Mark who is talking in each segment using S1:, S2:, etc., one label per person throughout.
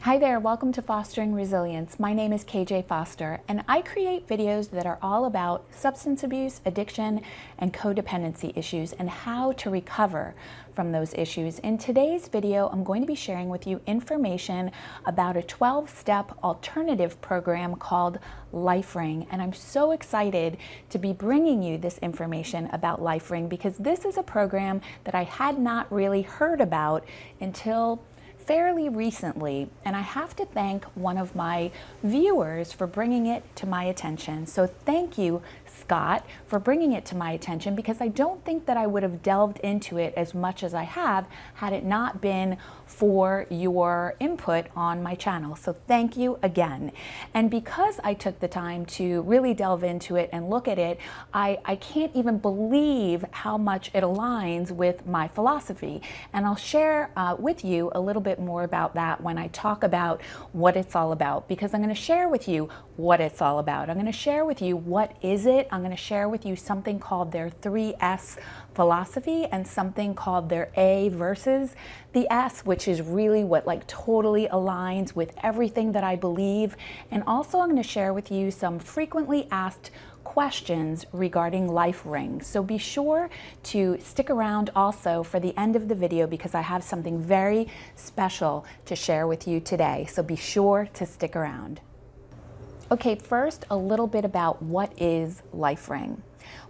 S1: Hi there, welcome to Fostering Resilience. My name is KJ Foster, and I create videos that are all about substance abuse, addiction, and codependency issues and how to recover from those issues. In today's video, I'm going to be sharing with you information about a 12-step alternative program called LifeRing, and I'm so excited to be bringing you this information about LifeRing because this is a program that I had not really heard about until fairly recently, and I have to thank one of my viewers for bringing it to my attention. So thank you, Scott, for bringing it to my attention, because I don't think that I would have delved into it as much as I have had it not been for your input on my channel. So thank you again. And because I took the time to really delve into it and look at it, I can't even believe how much it aligns with my philosophy. And I'll share with you a little bit more about that when I talk about what it's all about, because I'm going to share with you what it's all about. I'm going to share with you what is it. I'm going to share with you something called their 3S philosophy and something called their A versus the S, which is really what totally aligns with everything that I believe. And also I'm going to share with you some frequently asked questions regarding LifeRing. So be sure to stick around also for the end of the video because I have something very special to share with you today. So be sure to stick around. Okay, first a little bit about what is LifeRing.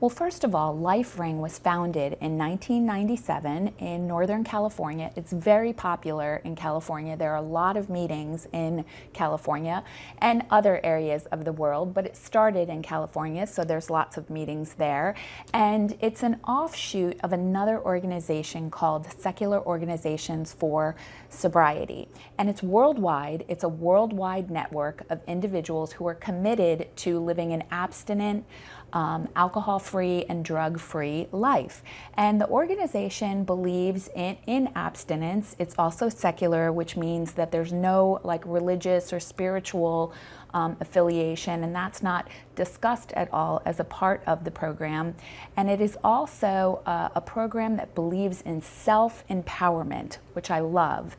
S1: Well, first of all, LifeRing was founded in 1997 in Northern California. It's very popular in California. There are a lot of meetings in California and other areas of the world, but it started in California, so there's lots of meetings there. And it's an offshoot of another organization called Secular Organizations for Sobriety. And it's worldwide. It's a worldwide network of individuals who are committed to living an abstinent, alcohol-free and drug-free life. And the organization believes in abstinence. It's also secular, which means that there's no religious or spiritual affiliation, and that's not discussed at all as a part of the program. And it is also a program that believes in self-empowerment, which I love.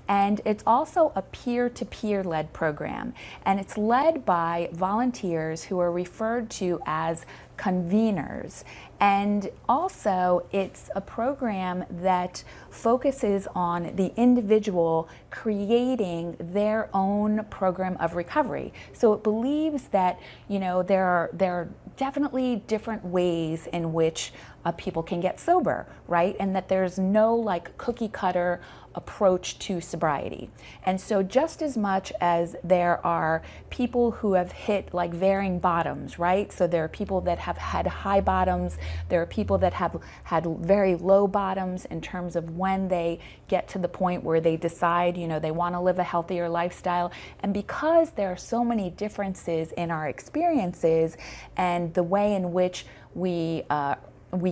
S1: And it's also a peer-to-peer led program, and it's led by volunteers who are referred to as conveners. And also it's a program that focuses on the individual creating their own program of recovery. So it believes that, there are definitely different ways in which people can get sober, right? And that there's no cookie cutter approach to sobriety. And so just as much as there are people who have hit varying bottoms, right? So there are people that have had high bottoms, there are people that have had very low bottoms in terms of when they get to the point where they decide, they want to live a healthier lifestyle. And because there are so many differences in our experiences and the way in which we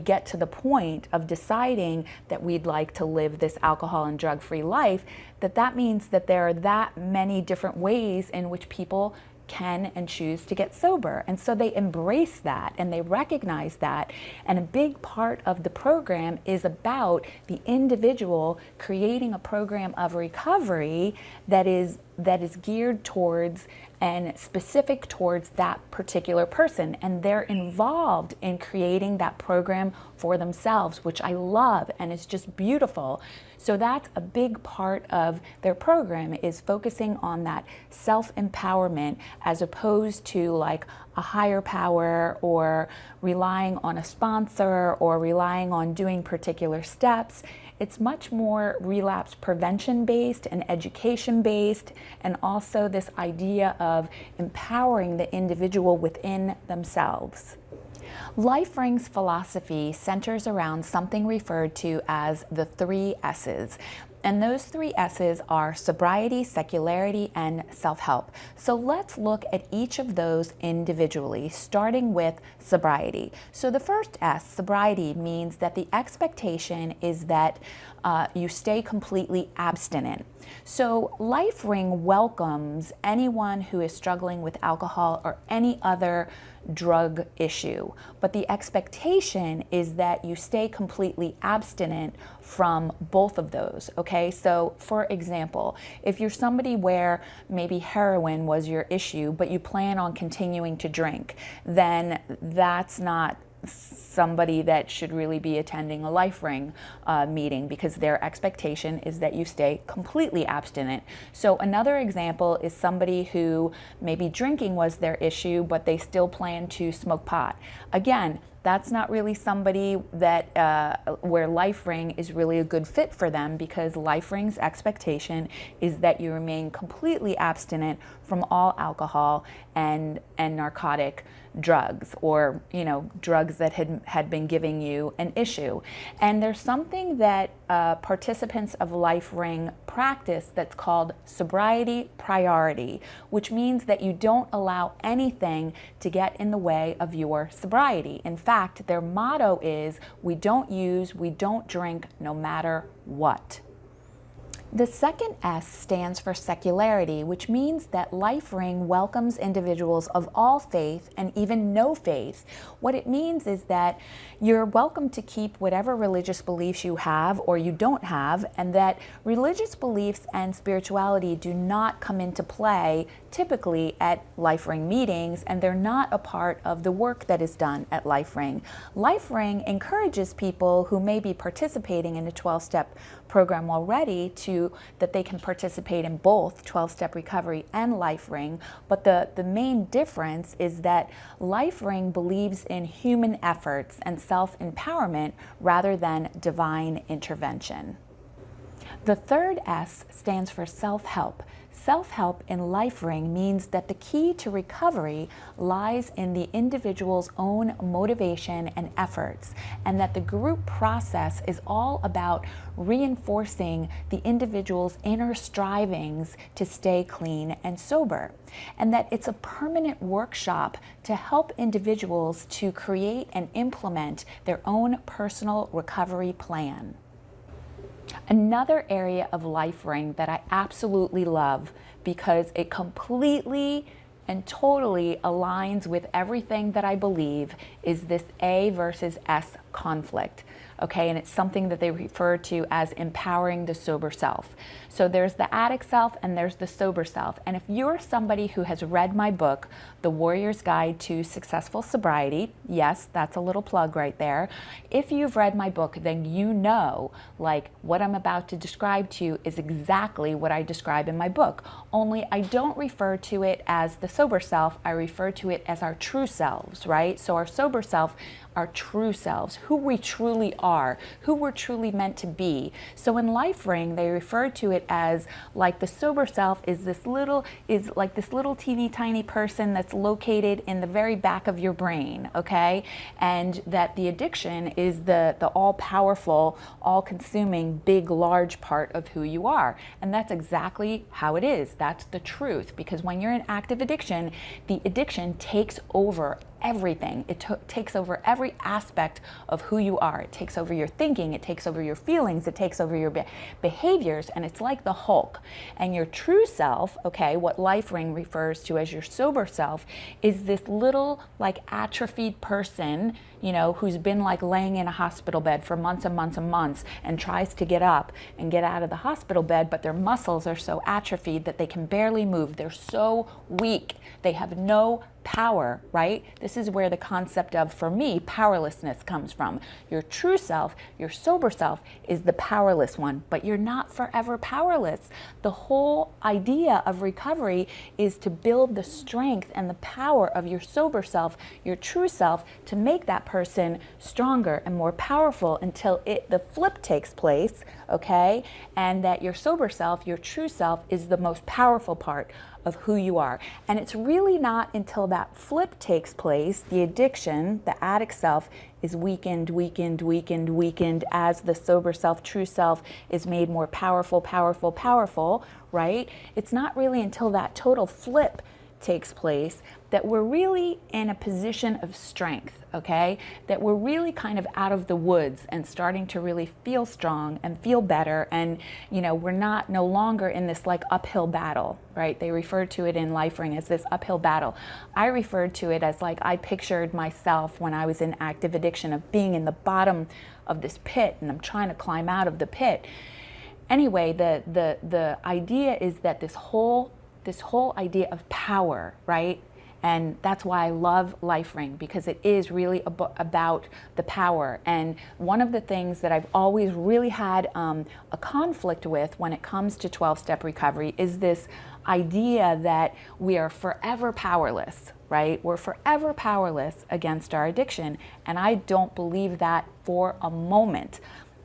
S1: get to the point of deciding that we'd like to live this alcohol and drug-free life, that means that there are that many different ways in which people can and choose to get sober. And so they embrace that and they recognize that. And a big part of the program is about the individual creating a program of recovery that is geared towards and specific towards that particular person. And they're involved in creating that program for themselves, which I love, and it's just beautiful. So that's a big part of their program, is focusing on that self-empowerment as opposed to a higher power or relying on a sponsor or relying on doing particular steps. It's much more relapse prevention based and education based, and also this idea of empowering the individual within themselves. LifeRing's philosophy centers around something referred to as the 3 S's. And those 3 S's are sobriety, secularity, and self-help. So let's look at each of those individually, starting with sobriety. So the first S, sobriety, means that the expectation is that you stay completely abstinent. So LifeRing welcomes anyone who is struggling with alcohol or any other drug issue, but the expectation is that you stay completely abstinent from both of those, okay? So for example, if you're somebody where maybe heroin was your issue, but you plan on continuing to drink, then that's not somebody that should really be attending a LifeRing meeting, because their expectation is that you stay completely abstinent. So another example is somebody who maybe drinking was their issue, but they still plan to smoke pot. Again, that's not really somebody that where LifeRing is really a good fit for them, because LifeRing's expectation is that you remain completely abstinent from all alcohol and narcotic drugs, or drugs that had been giving you an issue. And there's something that participants of LifeRing practice that's called sobriety priority, which means that you don't allow anything to get in the way of your sobriety. In fact, their motto is, we don't use, we don't drink, no matter what. The second S stands for secularity, which means that LifeRing welcomes individuals of all faith and even no faith. What it means is that you're welcome to keep whatever religious beliefs you have or you don't have, and that religious beliefs and spirituality do not come into play typically at LifeRing meetings, and they're not a part of the work that is done at LifeRing. LifeRing encourages people who may be participating in a 12-step program already that they can participate in both 12-step recovery and LifeRing, but the main difference is that LifeRing believes in human efforts and self-empowerment rather than divine intervention. The third S stands for self-help. Self-help in LifeRing means that the key to recovery lies in the individual's own motivation and efforts, and that the group process is all about reinforcing the individual's inner strivings to stay clean and sober, and that it's a permanent workshop to help individuals to create and implement their own personal recovery plan. Another area of LifeRing that I absolutely love, because it completely and totally aligns with everything that I believe, is this A versus S conflict. Okay, and it's something that they refer to as empowering the sober self. So there's the addict self and there's the sober self. And if you're somebody who has read my book, The Warrior's Guide to Successful Sobriety, yes, that's a little plug right there. If you've read my book, then you know, like, what I'm about to describe to you is exactly what I describe in my book. Only I don't refer to it as the sober self, I refer to it as our true selves, right? So our sober self, our true selves, who we truly are, who we're truly meant to be. So in LifeRing, they refer to it as like the sober self is like this little teeny tiny person that's located in the very back of your brain, okay? And that the addiction is the all-powerful, all-consuming, big, large part of who you are. And that's exactly how it is. That's the truth. Because when you're in active addiction, the addiction takes over everything. It takes over every aspect of who you are. It takes over your thinking, it takes over your feelings, it takes over your behaviors, and it's like the Hulk. And your true self, okay, what LifeRing refers to as your sober self, is this little like atrophied person, you know, who's been like laying in a hospital bed for months and months and months and tries to get up and get out of the hospital bed, but their muscles are so atrophied that they can barely move. They're so weak. They have no power, right? This is where the concept of, for me, powerlessness comes from. Your true self, your sober self, is the powerless one, but you're not forever powerless. The whole idea of recovery is to build the strength and the power of your sober self, your true self, to make that person stronger and more powerful until the flip takes place, okay? And that your sober self, your true self, is the most powerful part of who you are. And it's really not until that flip takes place, the addiction, the addict self, is weakened as the sober self, true self, is made more powerful, right? It's not really until that total flip takes place, that we're really in a position of strength, okay? That we're really kind of out of the woods and starting to really feel strong and feel better, and we're no longer in this like uphill battle, right? They refer to it in LifeRing as this uphill battle. I referred to it as like I pictured myself when I was in active addiction of being in the bottom of this pit and I'm trying to climb out of the pit. Anyway, the idea is that this whole idea of power, right? And that's why I love LifeRing, because it is really about the power. And one of the things that I've always really had a conflict with when it comes to 12-step recovery is this idea that we are forever powerless, right? We're forever powerless against our addiction. And I don't believe that for a moment.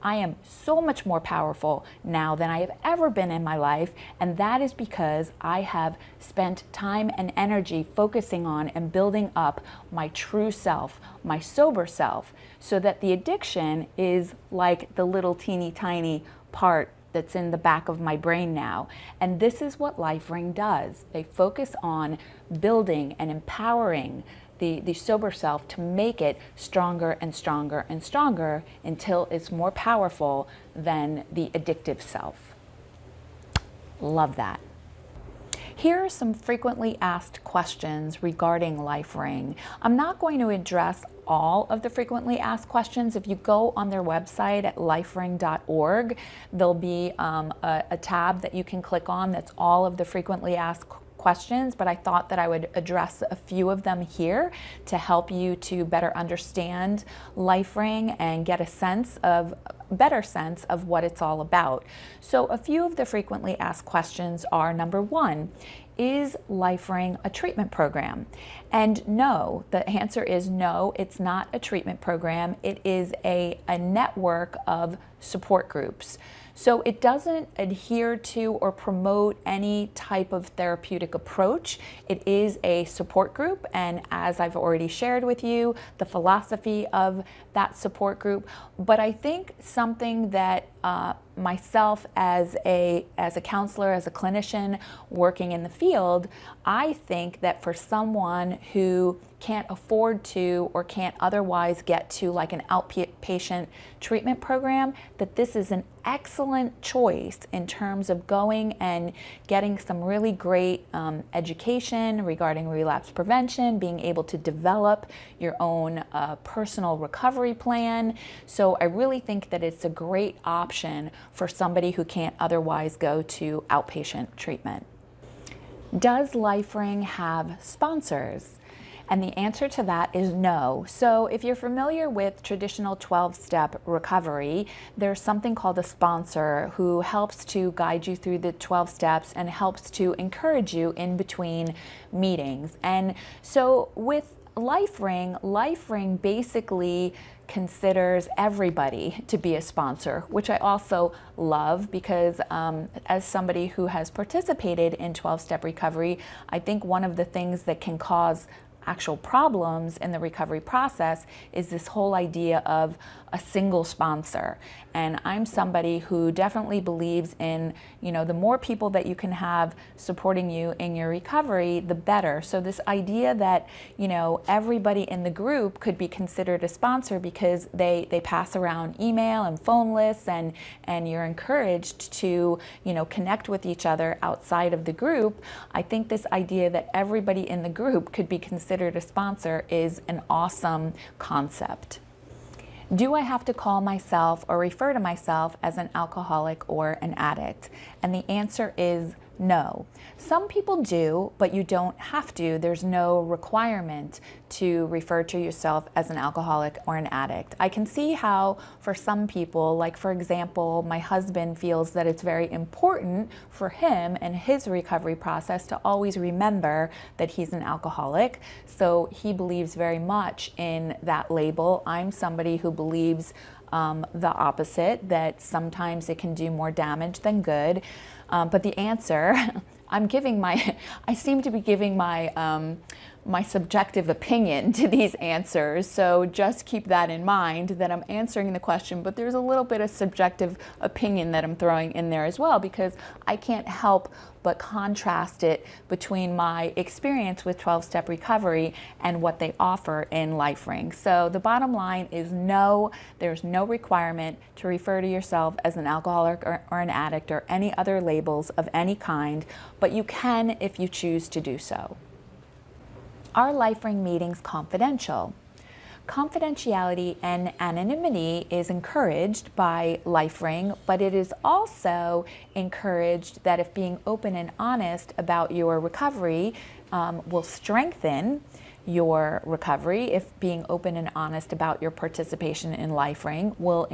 S1: I am so much more powerful now than I have ever been in my life, and that is because I have spent time and energy focusing on and building up my true self, my sober self, so that the addiction is like the little teeny tiny part that's in the back of my brain now. And this is what LifeRing does. They focus on building and empowering the sober self to make it stronger and stronger and stronger until it's more powerful than the addictive self. Love that. Here are some frequently asked questions regarding LifeRing. I'm not going to address all of the frequently asked questions. If you go on their website at lifering.org, there'll be a tab that you can click on that's all of the frequently asked questions, but I thought that I would address a few of them here to help you to better understand LifeRing and get a better sense of what it's all about. So a few of the frequently asked questions are, number one, is LifeRing a treatment program? And no, the answer is no, it's not a treatment program. It is a network of support groups. So it doesn't adhere to or promote any type of therapeutic approach. It is a support group, and as I've already shared with you, the philosophy of that support group. But I think something that myself as a counselor, as a clinician working in the field, I think that for someone who can't afford to or can't otherwise get to like an outpatient treatment program, that this is an excellent choice in terms of going and getting some really great education regarding relapse prevention, being able to develop your own personal recovery plan. So I really think that it's a great option for somebody who can't otherwise go to outpatient treatment. Does LifeRing have sponsors? And the answer to that is no. So if you're familiar with traditional 12-step recovery, there's something called a sponsor who helps to guide you through the 12 steps and helps to encourage you in between meetings. And so with LifeRing basically considers everybody to be a sponsor, which I also love because as somebody who has participated in 12-step recovery, I think one of the things that can cause actual problems in the recovery process is this whole idea of a single sponsor. And I'm somebody who definitely believes in, the more people that you can have supporting you in your recovery, the better. So this idea that, everybody in the group could be considered a sponsor because they pass around email and phone lists and you're encouraged to, connect with each other outside of the group. I think this idea that everybody in the group could be considered a sponsor is an awesome concept. Do I have to call myself or refer to myself as an alcoholic or an addict? And the answer is no. Some people do, but you don't have to. There's no requirement to refer to yourself as an alcoholic or an addict. I can see how for some people, like for example, my husband feels that it's very important for him and his recovery process to always remember that he's an alcoholic. So he believes very much in that label. I'm somebody who believes the opposite, that sometimes it can do more damage than good. But the answer, I seem to be giving my my subjective opinion to these answers. So just keep that in mind, that I'm answering the question, but there's a little bit of subjective opinion that I'm throwing in there as well, because I can't help but contrast it between my experience with 12-step recovery and what they offer in LifeRing. So the bottom line is no, there's no requirement to refer to yourself as an alcoholic or an addict or any other labels of any kind, but you can if you choose to do so. Are LifeRing meetings confidential? Confidentiality and anonymity is encouraged by LifeRing, but it is also encouraged that if being open and honest about your recovery will strengthen your recovery, if being open and honest about your participation in LifeRing will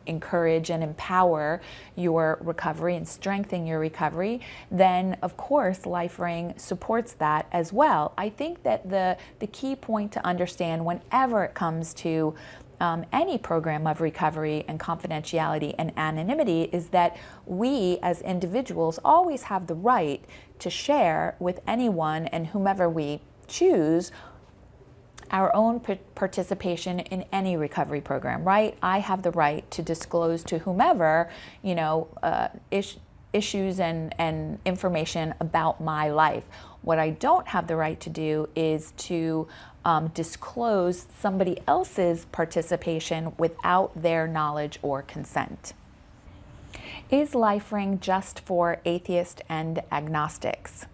S1: encourage and empower your recovery and strengthen your recovery, then of course LifeRing supports that as well. I think that the key point to understand whenever it comes to any program of recovery and confidentiality and anonymity is that we as individuals always have the right to share with anyone and whomever we choose our own participation in any recovery program, right? I have the right to disclose to whomever, issues and information about my life. What I don't have the right to do is to disclose somebody else's participation without their knowledge or consent. Is LifeRing just for atheists and agnostics?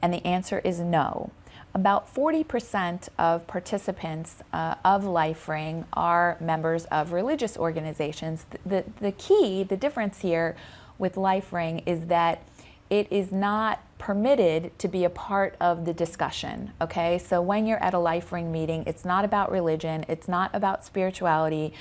S1: And the answer is no. About 40% of participants of LifeRing are members of religious organizations. The difference here with LifeRing is that it is not permitted to be a part of the discussion, okay? So when you're at a LifeRing meeting, it's not about religion, it's not about spirituality,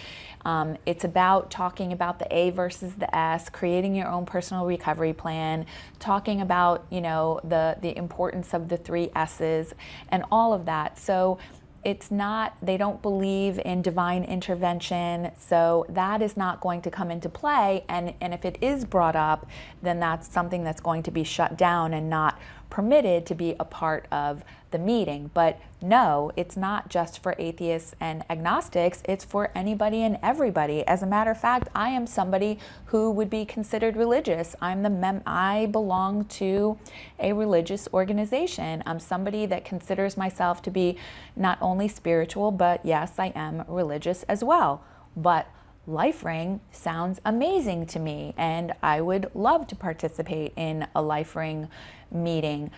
S1: it's about talking about the A versus the S, creating your own personal recovery plan, talking about, the importance of the 3 S's and all of that. So it's not, they don't believe in divine intervention, so that is not going to come into play, and if it is brought up, then that's something that's going to be shut down and not permitted to be a part of the meeting. But no, it's not just for atheists and agnostics, it's for anybody and everybody. As a matter of fact, I am somebody who would be considered religious. I belong to a religious organization. I'm somebody that considers myself to be not only spiritual, but yes, I am religious as well. But LifeRing sounds amazing to me, and I would love to participate in a LifeRing meeting,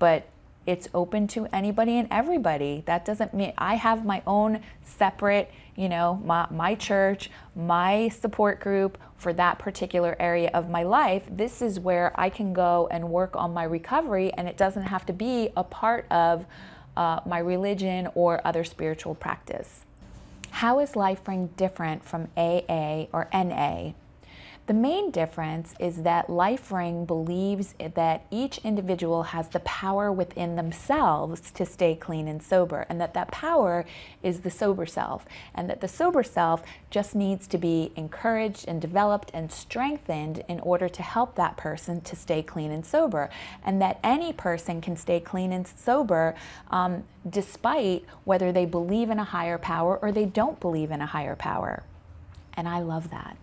S1: but it's open to anybody and everybody. That doesn't mean I have my own separate, my church, my support group for that particular area of my life. This is where I can go and work on my recovery, and it doesn't have to be a part of my religion or other spiritual practice. How is LifeRing different from AA or NA? The main difference is that LifeRing believes that each individual has the power within themselves to stay clean and sober, and that power is the sober self, and that the sober self just needs to be encouraged and developed and strengthened in order to help that person to stay clean and sober, and that any person can stay clean and sober despite whether they believe in a higher power or they don't believe in a higher power. And I love that.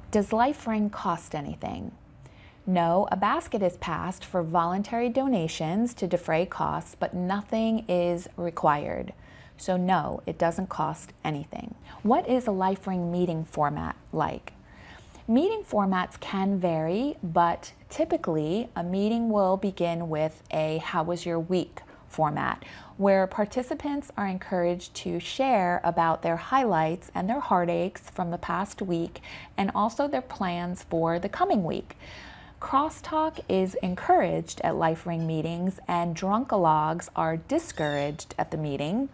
S1: Does LifeRing cost anything? No, a basket is passed for voluntary donations to defray costs, but nothing is required. So no, it doesn't cost anything. What is a LifeRing meeting format like? Meeting formats can vary, but typically a meeting will begin with a "How was your week?" format, where participants are encouraged to share about their highlights and their heartaches from the past week, and also their plans for the coming week. Crosstalk is encouraged at LifeRing meetings, and drunkalogs are discouraged at the meeting.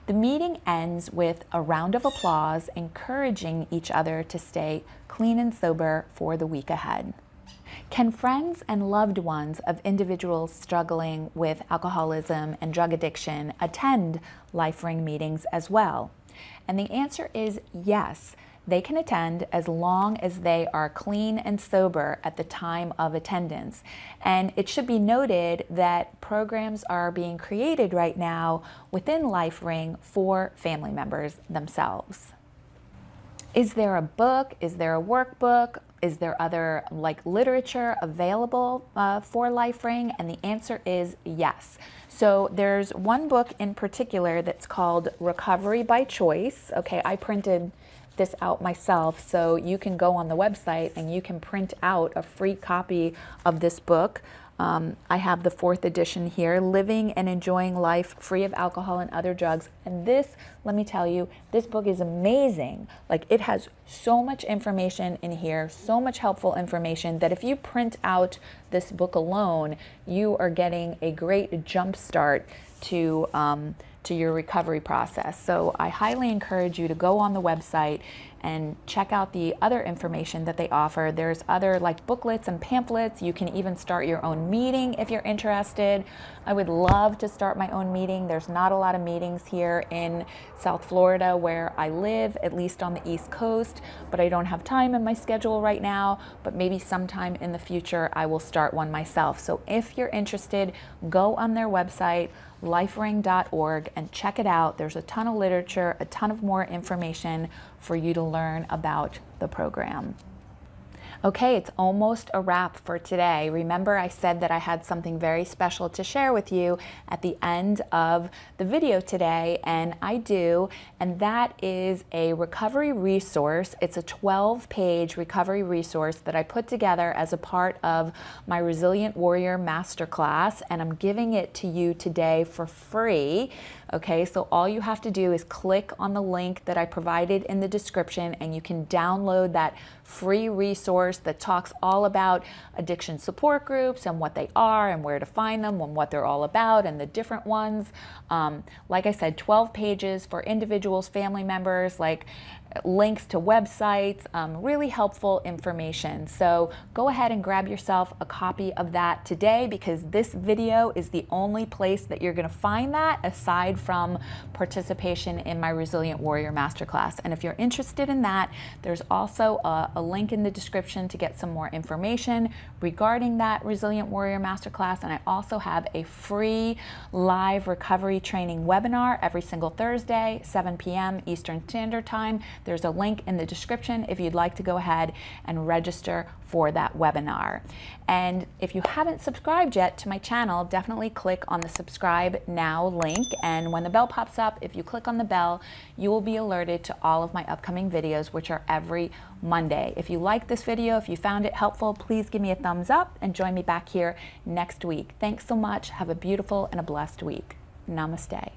S1: The meeting ends with a round of applause, encouraging each other to stay clean and sober for the week ahead. Can friends and loved ones of individuals struggling with alcoholism and drug addiction attend LifeRing meetings as well? And the answer is yes. they can attend as long as they are clean and sober at the time of attendance. And it should be noted that programs are being created right now within LifeRing for family members themselves. Is there a book? Is there a workbook? Is there other literature available for LifeRing? And the answer is yes. So there's one book in particular that's called Recovery by Choice. Okay, I printed this out myself, so you can go on the website and you can print out a free copy of this book. I have the 4th edition here, Living and Enjoying Life Free of Alcohol and Other Drugs. And this, let me tell you, this book is amazing. Like, it has so much information in here, so much helpful information, that if you print out this book alone, you are getting a great jump start to your recovery process. So I highly encourage you to go on the website and check out the other information that they offer. There's other booklets and pamphlets. You can even start your own meeting if you're interested. I would love to start my own meeting. There's not a lot of meetings here in South Florida where I live, at least on the East Coast, but I don't have time in my schedule right now, but maybe sometime in the future I will start one myself. So if you're interested, go on their website, lifering.org, and check it out. There's a ton of literature, a ton of more information for you to learn about the program. Okay, it's almost a wrap for today. Remember, I said that I had something very special to share with you at the end of the video today, and I do, and that is a recovery resource. It's a 12-page recovery resource that I put together as a part of my Resilient Warrior Masterclass, and I'm giving it to you today for free. Okay, so all you have to do is click on the link that I provided in the description, and you can download that free resource that talks all about addiction support groups and what they are and where to find them and what they're all about and the different ones. Like I said, 12 pages for individuals, family members, links to websites, really helpful information. So go ahead and grab yourself a copy of that today, because this video is the only place that you're going to find that aside from participation in my Resilient Warrior Masterclass. And if you're interested in that, there's also a link in the description to get some more information regarding that Resilient Warrior Masterclass. And I also have a free live recovery training webinar every single Thursday, 7 p.m. Eastern Standard Time. There's a link in the description if you'd like to go ahead and register for that webinar. And if you haven't subscribed yet to my channel, definitely click on the subscribe now link. And when the bell pops up, if you click on the bell, you will be alerted to all of my upcoming videos, which are every Monday. If you like this video, if you found it helpful, please give me a thumbs up and join me back here next week. Thanks so much. Have a beautiful and a blessed week. Namaste.